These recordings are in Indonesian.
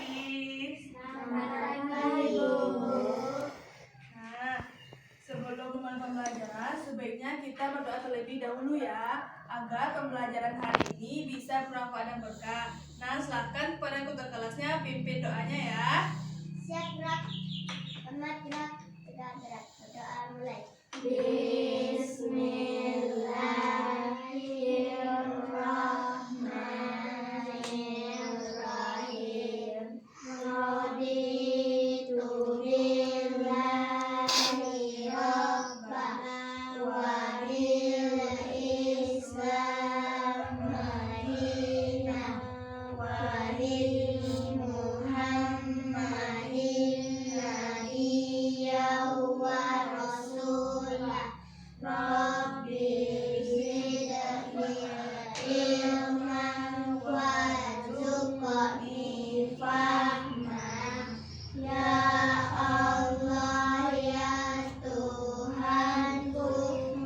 pagi. Selamat pagi, Bu. Nah, sebelum memulai pembelajaran, sebaiknya kita berdoa terlebih dahulu ya, agar pembelajaran hari ini bisa bermanfaat dan berkah. Nah, silakan kepada ketua kelasnya pimpin doanya ya. Siap, gerak. Selamat gerak. Gerak. Berdoa mulai. Bismillahirrahmanirrahim. Raditu billahi rabbah wa bil Islam madinah wa bil Muhammadin nabiyya wa rasulah. Rabbi zidni ilman warzuqni fahma. Ya Allah, ya Tuhanku,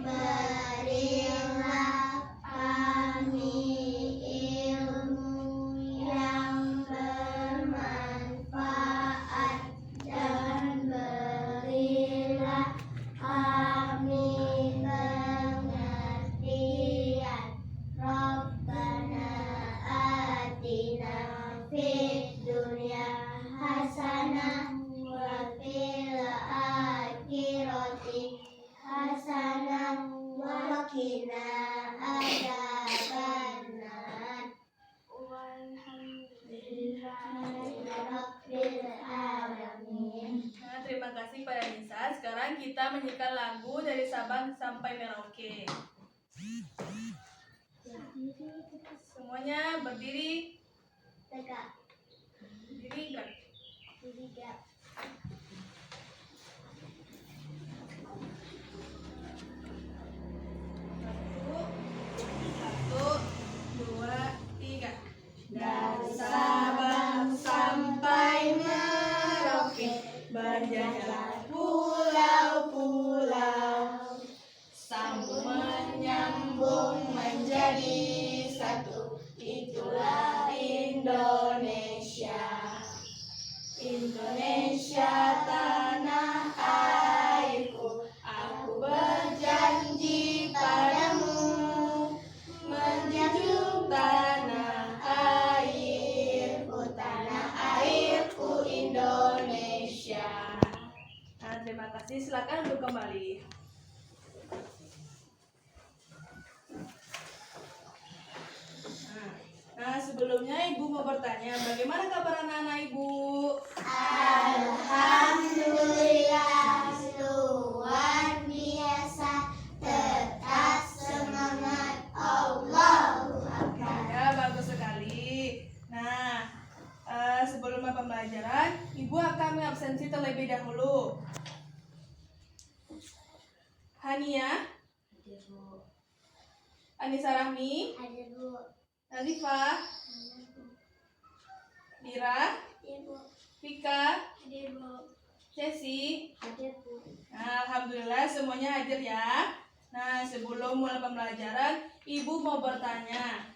berilah kami ilmu yang bermanfaat dan berilah kami pengertian. Rabbana atina fid dunya hasanah wa fil akhirati hasanah wa qina adzabannar. Walhamdulillahi rabbil alamin. Nah, terima kasih pada Nisa. Sekarang kita menyanyikan lagu dari Sabang sampai Merauke. Semuanya berdiri, Tegak, berdiri enggak? tidak. Satu, dua, tiga. Dari Sabang sampai Merauke, berjalan pulau-pulau, sambung menyambung menjadi satu. Itulah Indonesia. Indonesia tanah airku, aku berjanji padamu menjunjung tanah airku Indonesia. Nah, terima kasih. Silakan untuk kembali. Nah, sebelumnya Ibu mau bertanya, bagaimana kabar anak-anak Ibu? Alhamdulillah, luar biasa, tetap semangat. Allahu Akbar. Ya, bagus sekali. Nah, sebelum pembelajaran, Ibu akan mengabsensi terlebih dahulu. Hania, Anissa Rahmi, Ada Bu. Nazifah, Dira, Ibu. Vika, Ada Bu. Cesi. Ada Bu. Nah, alhamdulillah semuanya hadir ya. Nah, sebelum mulai pembelajaran, Ibu mau bertanya,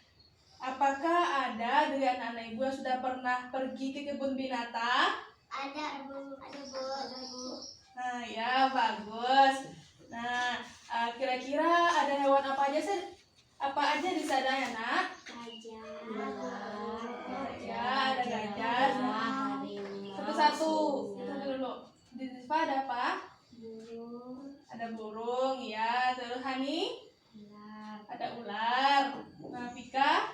apakah ada dari anak-anak Ibu yang sudah pernah pergi ke kebun binatang? Ada Bu. Ada Bu. Ada Bu. Nah, ya bagus. Nah, kira-kira ada hewan apa aja sih? Apa aja di sana ya, Nak? Ya, ada gajah. Satu-satu. Satu dulu. Di Ziva ada apa? Ada burung, ya. Terus Hani? Ada ular. Nah, Vika?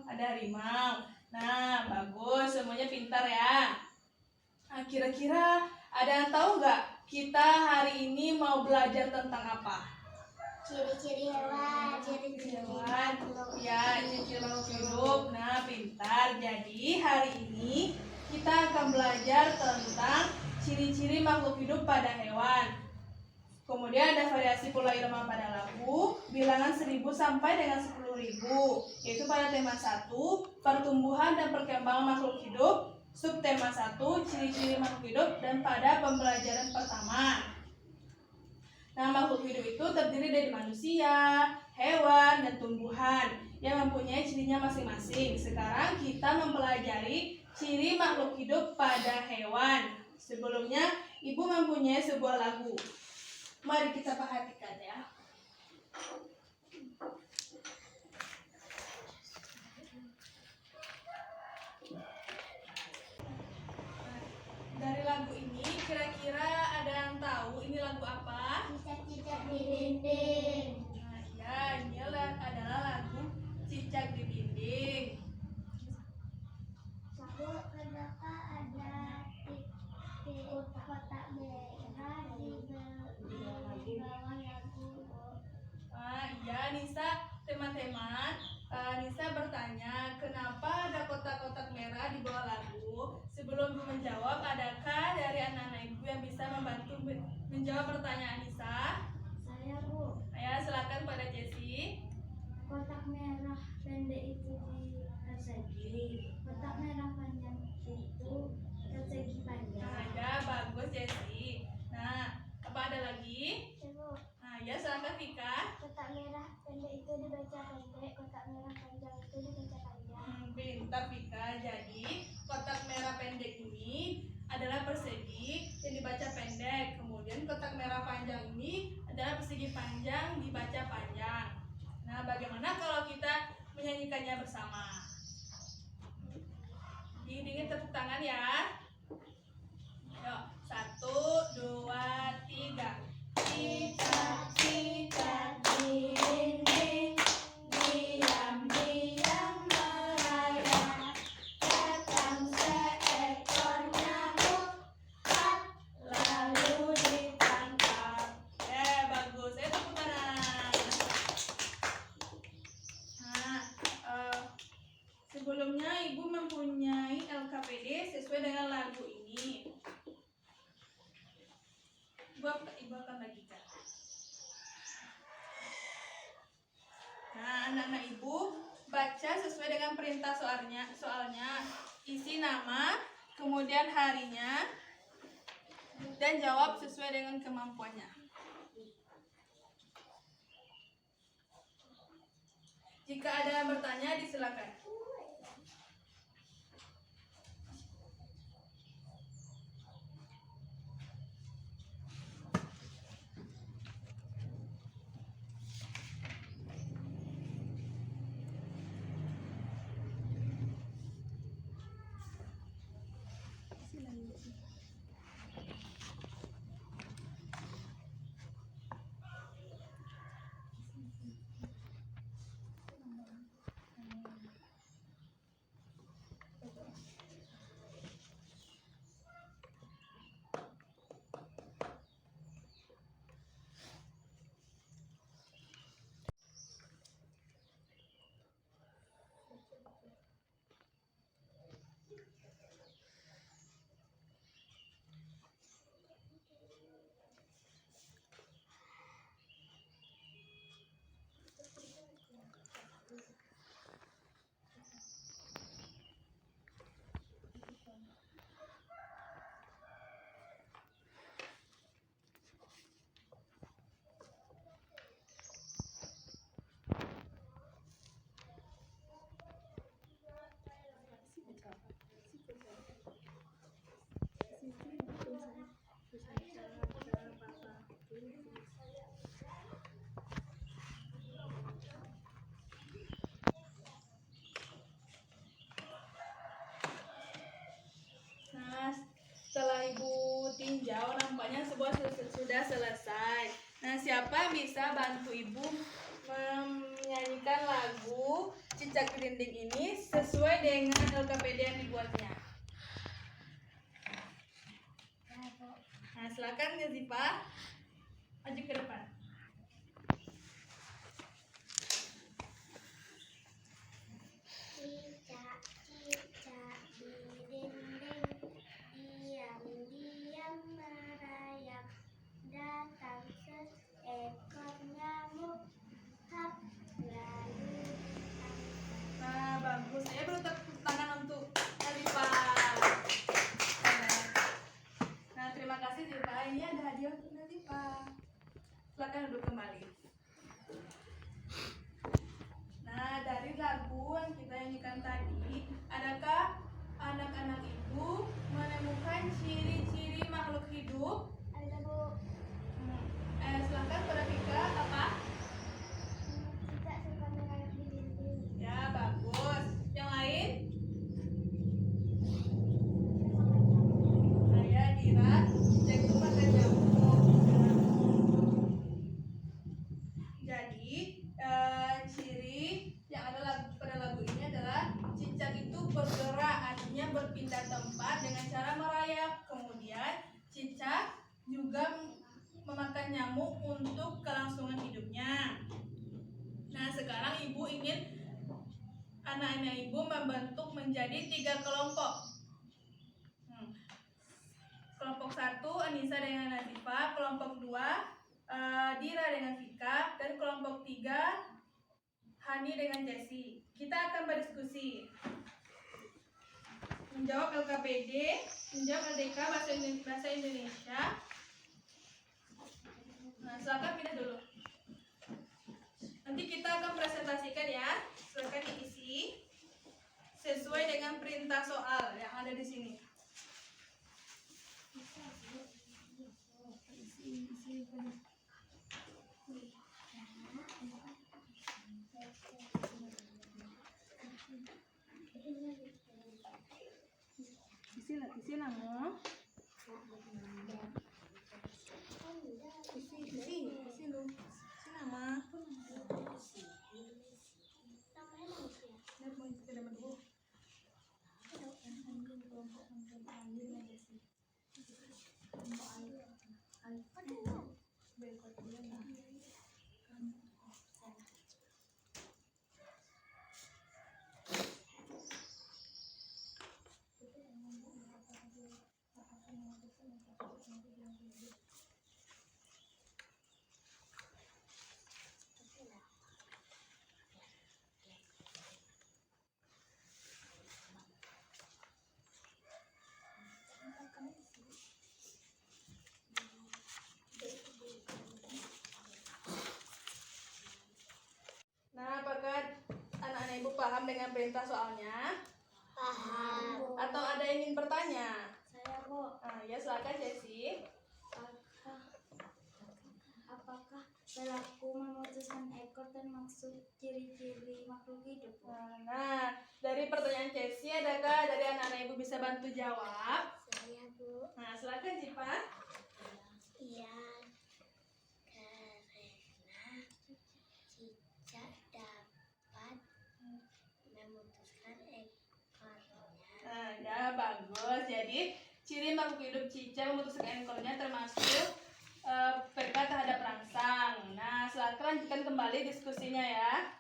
Ada harimau. Nah, bagus. Semuanya pintar ya. Nah, kira-kira ada yang tahu nggak kita hari ini mau belajar tentang apa? Ciri-ciri hewan. Hewan. Ya, ciri-ciri makhluk hidup. Nah, pintar. Jadi hari ini kita akan belajar tentang ciri-ciri makhluk hidup pada hewan. Kemudian ada variasi pola irama pada lagu, bilangan 1000 sampai dengan 10.000, yaitu pada tema 1, pertumbuhan dan perkembangan makhluk hidup, subtema 1, ciri-ciri makhluk hidup, dan pada pembelajaran pertama. Nah, makhluk hidup itu terdiri dari manusia, hewan, dan tumbuhan yang mempunyai cirinya masing-masing. Sekarang kita mempelajari ciri makhluk hidup pada hewan. Sebelumnya, Ibu mempunyai sebuah lagu. Mari kita perhatikan ya. Dari lagu ini, kira-kira ada yang tahu ini lagu apa? Cicak-cicak di dinding. Nah, ya, ini adalah lagu Cicak di Dinding. Lalu kenapa ada di kotak merah di bawah lagu? Iya, Nisa, teman-teman. Nisa bertanya, kenapa ada kotak-kotak merah di bawah lagu? Sebelum Bu menjawab, adakah dari anak-anak Ibu yang bisa membantu menjawab pertanyaan Nisa? Saya, Bu. Ya, silakan pada Jessi. Kotak merah pendek itu di persegi. Kotak merah panjang itu persegi panjang. Nah, ya, bagus Jessi. Nah, apa ada lagi? Ibu, Nah, ya, silakan Vika. kotak merah pendek itu dibaca pendek, kotak merah panjang itu dibaca panjang. Pintar Vika. Jadi, kotak merah pendek ini adalah persegi yang dibaca pendek. Kemudian kotak merah panjang ini adalah persegi panjang dibaca panjang. Nah, bagaimana kalau kita menyanyikannya bersama? Diiringi tepuk tangan ya. Yuk, 1, 2, 3. Cicak-cicak di dinding, diam-diam merayap, datang seekor nyamuk, lalu ditangkap. Bagus. Tepuk tangan. Nah, sebelumnya Ibu mempunyai LKPD sesuai dengan lagu ini. Ibu akan bagikan. Nah, anak-anak Ibu baca sesuai dengan perintah soalnya isi nama, kemudian harinya, dan jawab sesuai dengan kemampuannya. Jika ada yang bertanya, disilakan. Setelah Ibu tinjau, nampaknya sebuah sudah selesai. Nah, siapa bisa bantu Ibu menyanyikan lagu Cicak di Dinding ini sesuai dengan LKPD yang dibuatnya? Nah, silakan Yazifa, maju ke depan. Cicak-cicak di dinding, diam-diam merayap, datang seekor nyamuk, hap, lalu ditangkap. Nah, bagus. Saya beri tepuk tangan untuk Yazifa. Nah, terima kasih Yazifa. Ini ada hadiah untuk Yazifa. Silakan duduk kembali. Nah, dari lagu yang kita nyanyikan tadi, adakah anak-anak Bu? Ada Bu. Silakan pada Vika, apa? Cicak suka merayap di dinding. Ya, bagus. Yang lain? Saya Dira, cicak itu makan nyamuk. Jadi, ciri yang ada pada lagu ini adalah cicak itu bergerak, artinya berpindah tempat dengan cara merayap. Kemudian, cicak juga memakan nyamuk untuk kelangsungan hidupnya. Nah, sekarang ibu ingin anak-anak ibu membentuk menjadi 3 kelompok. Kelompok 1 Anissa dengan Nazifa, kelompok 2 Dira dengan Vika, dan kelompok 3 Hani dengan Jessie. Kita akan berdiskusi. Menjawab LKPD, menjawab LDK bahasa Indonesia. Nah, silakan pilih dulu. Nanti kita akan presentasikan ya. Silakan diisi sesuai dengan perintah soal yang ada di sini. Isi nama. Isi lu. Isi nama. Nah, apakah anak-anak ibu paham dengan perintah soalnya? Paham. Atau ada yang ingin bertanya? Saya Bu. Nah, ya silakan Jessie. Apakah perilaku memutuskan ekor termasuk ciri-ciri makhluk hidup? Nah, dari pertanyaan Jessie, adakah dari anak-anak ibu bisa bantu jawab? Saya Bu. Nah, silakan Cipa. Iya, karena cicak dapat memutuskan ekornya. Nah, ya bagus. Jadi, ciri makhluk hidup cicak memutuskan ekornya termasuk peka terhadap rangsang. Nah, silakan lanjutkan kembali diskusinya ya.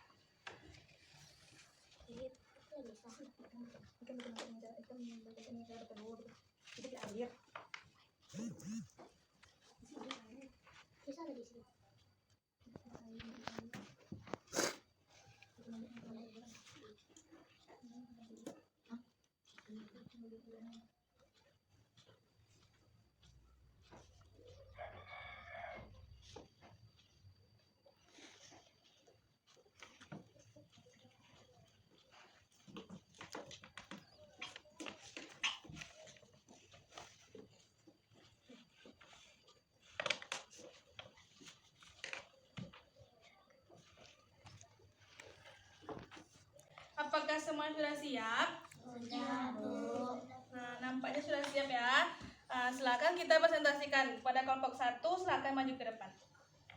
Bisa di sini. Apakah semua sudah siap? Sudah Bu. Nah, nampaknya sudah siap ya. Silakan kita presentasikan pada kelompok 1. Silakan maju ke depan.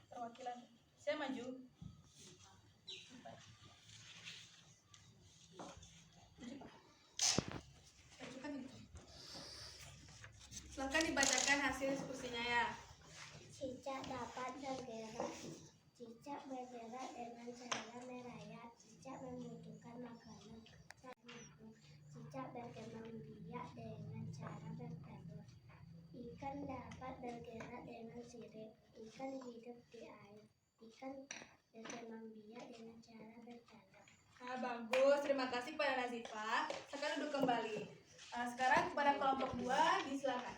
Perwakilan, saya maju. Silakan dibacakan hasil diskusinya ya. Cicak dapat bergerak. Cicak bergerak dengan cara merayap. Cicak membutuhkan makanan. Cicak berkembang biak dengan cara bertelur. Ikan dapat bergerak dengan sirip. Ikan hidup di air. Ikan berkembang biak dengan cara bertelur. Nah, bagus. Terima kasih kepada Nazifa. Sekarang duduk kembali. Sekarang kepada kelompok 2 disilakan.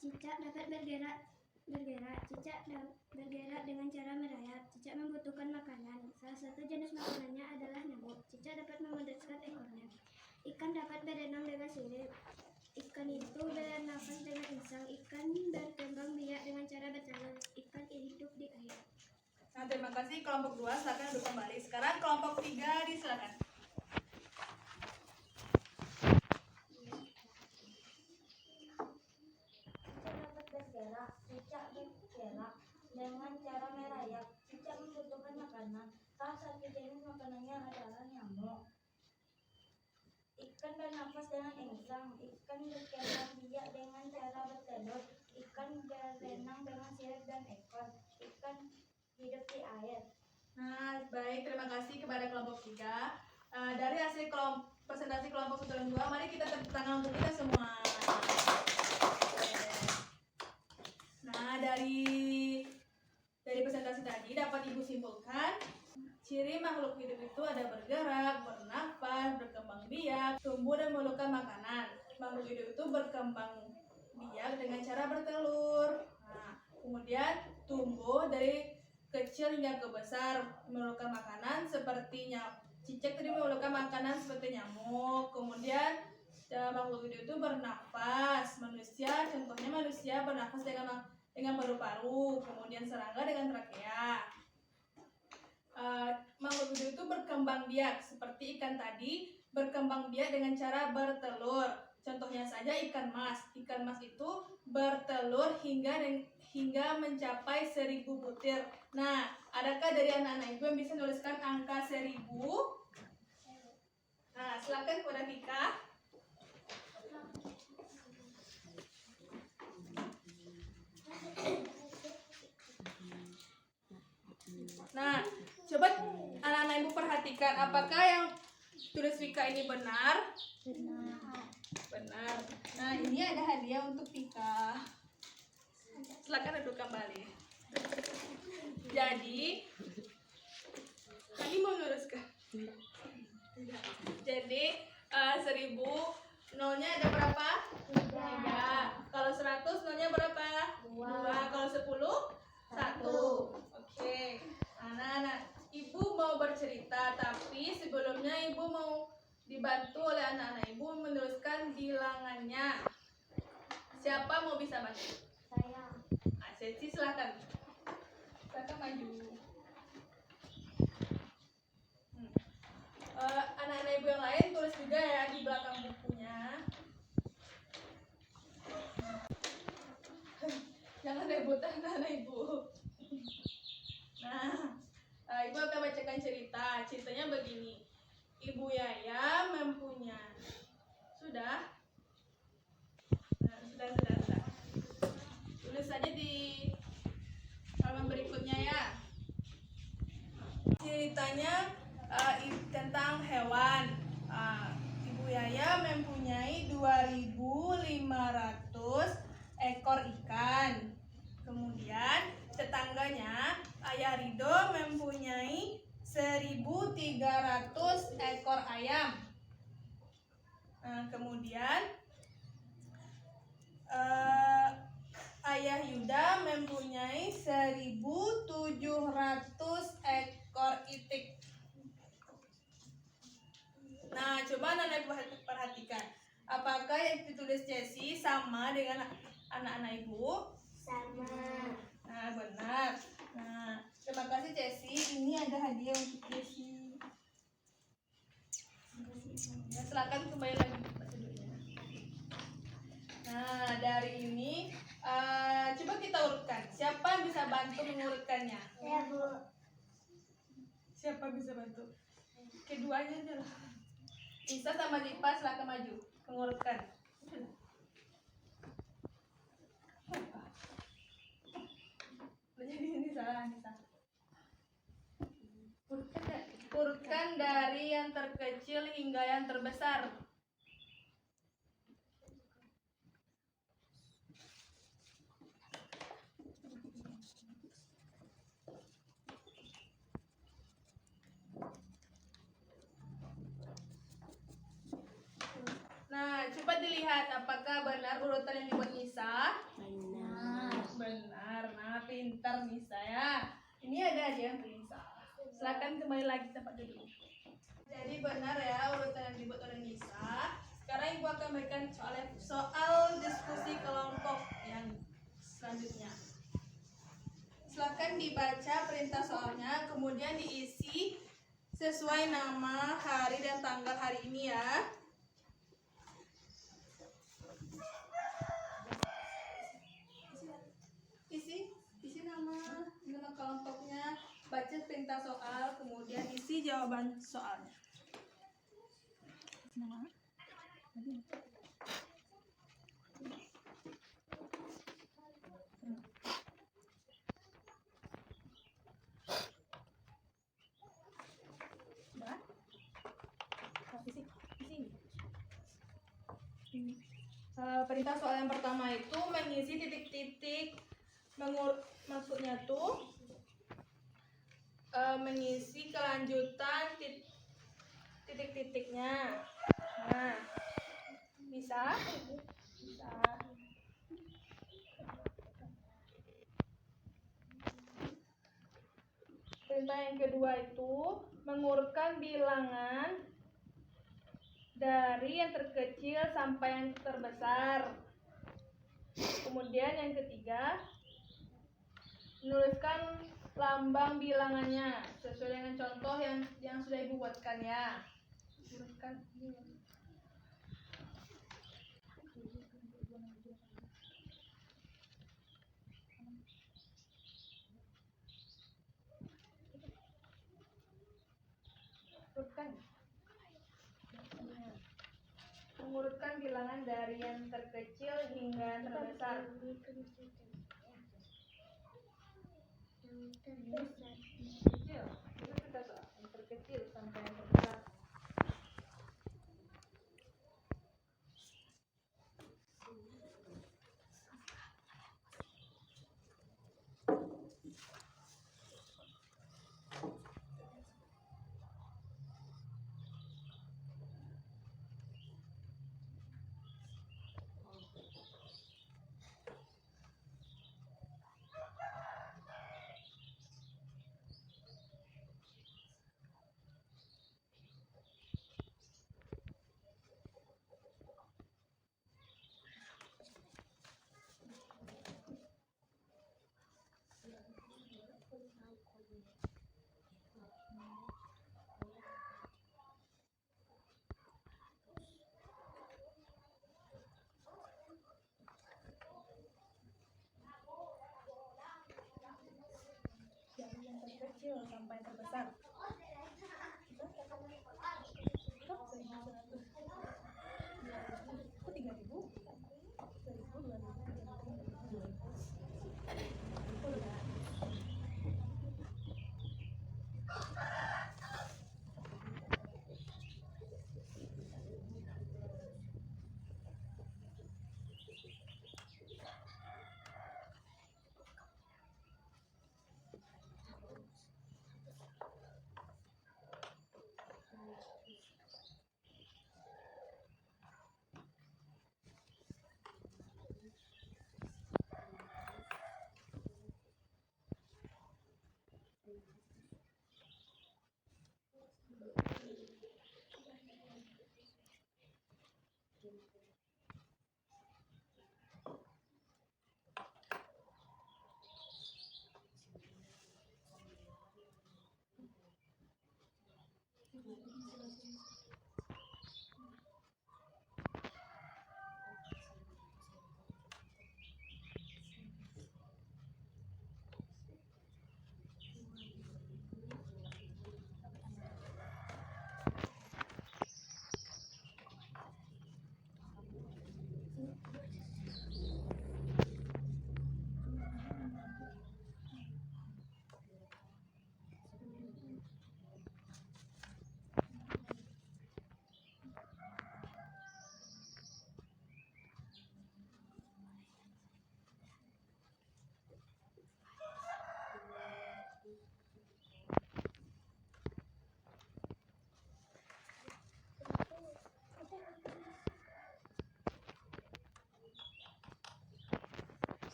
Cicak dapat bergerak. Cicak bergerak dengan cara merayap. Cicak membutuhkan makanan. Salah satu jenis makanannya adalah nyamuk. Cicak dapat memutuskan ekornya. Ikan dapat berenang dengan sirip. Ikan itu bernafas dengan insang. Ikan berkembang biak dengan cara bertelur. Ikan hidup di air. Nah, terima kasih kelompok 2, silakan duduk kembali. Sekarang kelompok 3 disilakan. Dapat bergerak, cicak bergerak dengan cara merayap. Cicak membutuhkan makanan. Salah satu jenis makanannya adalah nyamuk. Ikan bernafas dengan insang. Ikan berkembang biak dengan cara bertelur. Ikan berenang dengan sirip dan ekor. Ikan hidup di air. Nah, baik, terima kasih kepada kelompok 3. Dari hasil presentasi kelompok 1 dan 2, mari kita tepuk tangan untuk kita semua. Nah, dari presentasi tadi dapat Ibu simpulkan ciri makhluk hidup itu ada bergerak, bernafas, berkembang biak, tumbuh dan memerlukan makanan. Makhluk hidup itu berkembang biak dengan cara bertelur. Nah, kemudian tumbuh dari kecil hingga ke besar, memerlukan makanan seperti cicak tadi memerlukan makanan seperti nyamuk. Kemudian makhluk hidup itu bernafas. Contohnya manusia bernafas dengan paru-paru, kemudian serangga dengan trakea. Makhluk hidup itu berkembang biak seperti ikan tadi berkembang biak dengan cara bertelur. Contohnya saja ikan mas. Ikan mas itu bertelur hingga mencapai 1000 butir. Nah, adakah dari anak-anak ibu yang bisa menuliskan angka 1000? Nah, silakan kepada Vika. Nah, coba anak-anak ibu perhatikan apakah yang tulis Vika ini benar? Benar. Nah, ini ada hadiah untuk Vika. Silakan duduk kembali. Jadi, Hani mau meneruskan. Jadi 1000 nolnya ada berapa? 3. Kalau 100 nolnya berapa? 2. Kalau 10? 1. Oke. Anak-anak, ibu mau bercerita, tapi sebelumnya ibu mau dibantu oleh anak-anak ibu menuliskan bilangannya. Siapa mau bisa bantu? Saya. Sesi silakan. Silakan maju. Anak-anak ibu yang lain tulis juga ya di belakang bukunya. Jangan rebutan anak ibu. Nah, ibu akan bacakan cerita. Ceritanya begini. Ibu Yaya mempunyai. Sudah? Nah, sudah. Tulis saja di halaman berikutnya ya. Ceritanya tentang hewan. Ibu Yaya mempunyai 2500 ekor ikan. Kemudian tetangganya Ayah Rido mempunyai 1300 ekor ayam. Nah, kemudian Ayah Yuda mempunyai 1700 ekor itik. Nah, coba anak-anak perhatikan. Apakah yang ditulis Jessie sama dengan anak-anak ibu? Sama. Nah, benar. Nah, terima kasih Jessie. Ini ada hadiah untuk Jessie. Ya, silakan kembali lagi ke tempat duduknya. Nah, dari ini coba kita urutkan. Siapa yang bisa bantu mengurutkannya? Saya, Bu. Siapa bisa bantu? Keduanya aja lah. Isa sama Dipa silakan maju mengurutkan. Jadi ini salah Nisa. Urutkan dari yang terkecil hingga yang terbesar. Nah, coba dilihat apakah benar urutan yang dibuat Nisa? Benar. Nah, pintar Nisa ya. Ini ada hadiah untuk Nisa. Silakan kembali lagi tempat duduk. Jadi benar ya urutan yang dibuat oleh Nisa. Ibu akan berikan soal diskusi kelompok yang selanjutnya. Silakan dibaca perintah soalnya, kemudian diisi sesuai nama, hari, dan tanggal hari ini ya. Isi nama kelompoknya, baca perintah soal, kemudian isi jawaban soalnya. Perintah soal yang pertama itu mengisi titik-titik, maksudnya tuh mengisi kelanjutan titik-titiknya. Nah, bisa? Bisa. Perintah yang kedua itu mengurutkan bilangan dari yang terkecil sampai yang terbesar. Kemudian yang ketiga, menuliskan lambang bilangannya sesuai dengan contoh yang sudah Ibu buatkan ya. Tuliskan mengurutkan bilangan dari yang terkecil hingga terbesar. Yang terkecil sampai yang terbesar.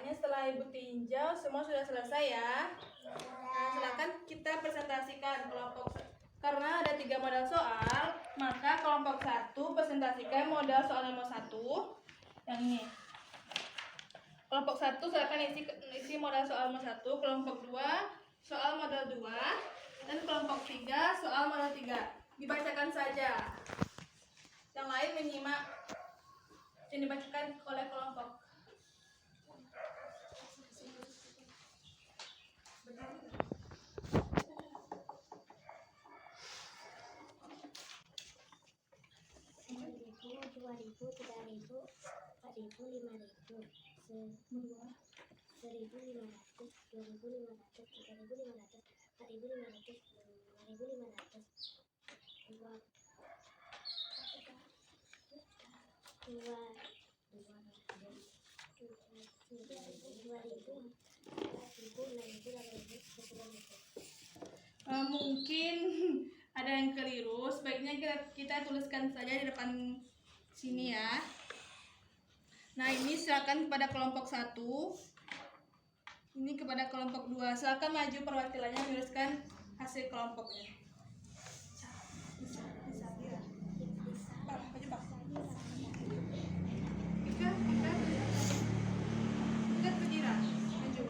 soalnya setelah Ibu tinjau semua sudah selesai ya. Nah, silakan kita presentasikan kelompok. Karena ada 3 modal soal, maka kelompok 1 presentasikan modal soal nomor 1 yang ini. Kelompok 1 silakan isi modal soal nomor 1, kelompok 2 soal modal 2, dan kelompok 3 soal modal 3. Dibacakan saja. Yang lain menyimak yang dibacakan oleh kelompok. Dua ribu, 3.000, 4.000, 5.000, 1.500, 2.500, 3.500, 4.500, 5.500, 2.000, Mungkin ada yang keliru, sebaiknya kita tuliskan saja di depan sini ya. Nah, ini silakan kepada kelompok 1, ini kepada kelompok 2. Silakan maju perwakilannya menuliskan hasil kelompoknya. Bisa ya. Pak, maju Pak. Ikat berdiri. Maju.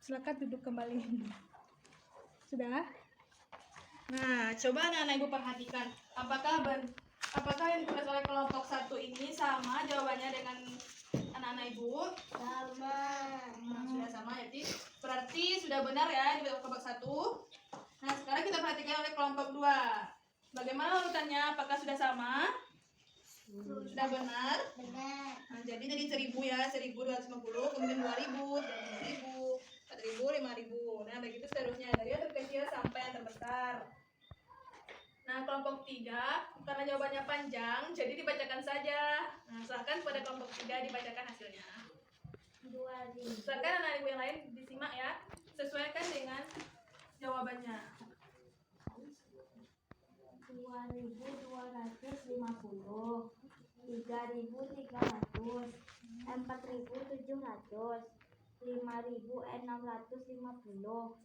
Silakan duduk kembali. Sudah? Nah, coba anak-anak Ibu perhatikan. Apakah yang ditulis oleh kelompok 1 ini sama jawabannya dengan anak-anak Ibu? sama. Nah, sudah sama, jadi berarti sudah benar ya di kelompok 1. Nah, sekarang kita perhatikan oleh kelompok 2. Bagaimana urutannya? Apakah sudah sama? Sudah benar? Benar. Nah, jadi 1.000 ya, 1.250, kemudian 2.000, 3.000, 4.000, 5.000. Nah, begitu seterusnya dari yang terkecil sampai yang terbesar. Nah, kelompok 3, karena jawabannya panjang, jadi dibacakan saja. Nah, silakan pada kelompok 3 dibacakan hasilnya. 2.000. Silakan anak ibu yang lain disimak ya, sesuaikan dengan jawabannya. 2.250, 3.300, 4.700, 5.650,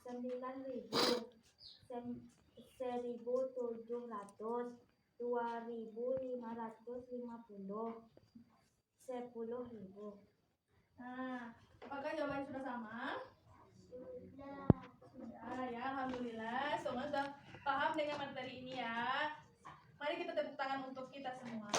9.000, 1.700, 2.550, 10.000. Nah, apakah jawabannya sudah sama? Sudah. Sudah ya, alhamdulillah. Semua sudah paham dengan materi ini ya. Mari kita tepuk tangan untuk kita semua.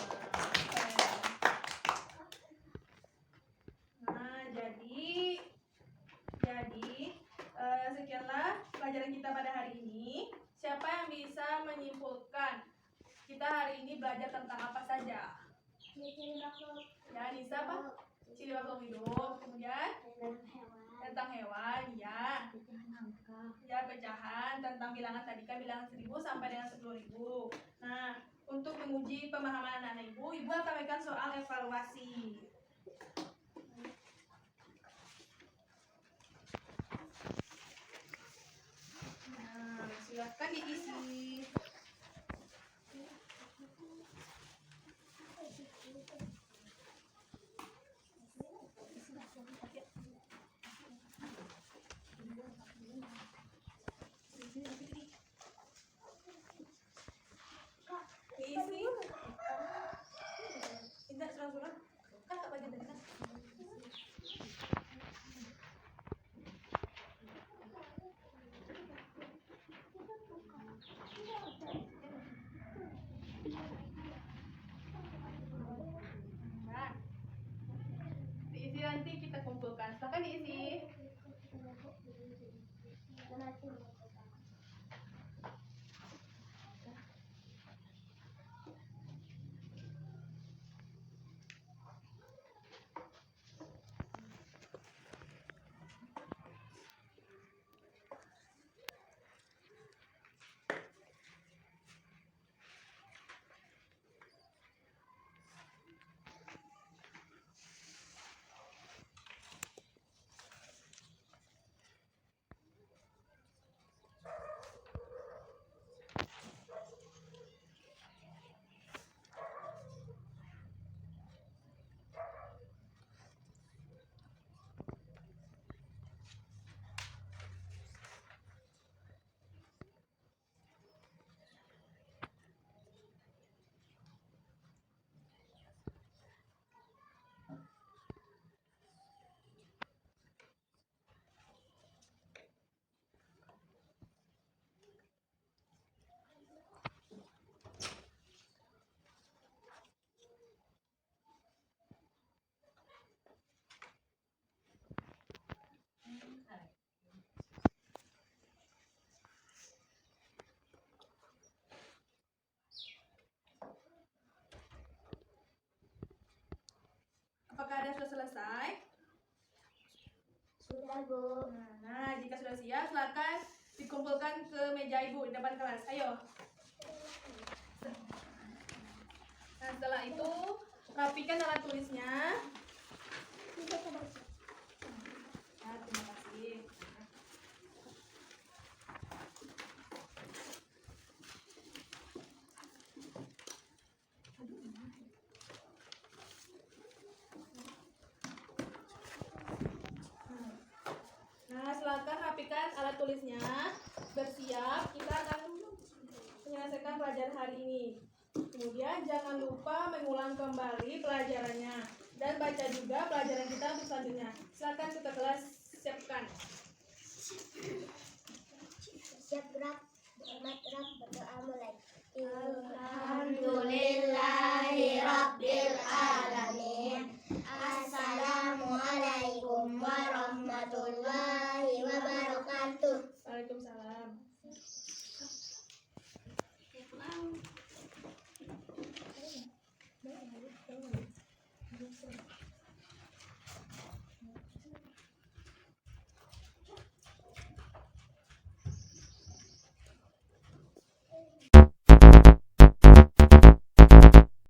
kita hari ini belajar tentang apa saja? Ciri-ciri makhluk Ya, Nisa apa? Ciri makhluk hidup. Kemudian dan hewan. tentang hewan, ya. Pecahan angka. Ya, pecahan tentang bilangan tadi kan bilangan 1000 sampai dengan 10.000. Nah, untuk menguji pemahaman anak-anak ibu akan memberikan soal evaluasi. Nah, silahkan diisi. Diisi. Tidak surat-surat. Kan tak baca tadi kan? Nah, diisi nanti kita kumpulkan. Silahkan diisi. Apakah ada sudah selesai? Sudah, Bu. Nah, jika sudah siap, silakan dikumpulkan ke meja ibu di depan kelas. Ayo. Nah, setelah itu rapikan alat tulisnya. Nah, terima kasih. Nah, silakan rapikan alat tulisnya. Bersiap, kita akan menyelesaikan pelajaran hari ini. Kemudian jangan lupa mengulang kembali pelajarannya dan baca juga pelajaran kita untuk selanjutnya. Silakan kita kelas siapkan. Siap gerak. Selamat gerak. Berdoa mulai. Alhamdulillahirrabbilalamin. Assalamualaikum warahmatullahi wabarakatuh. Waalaikumsalam. Pulang.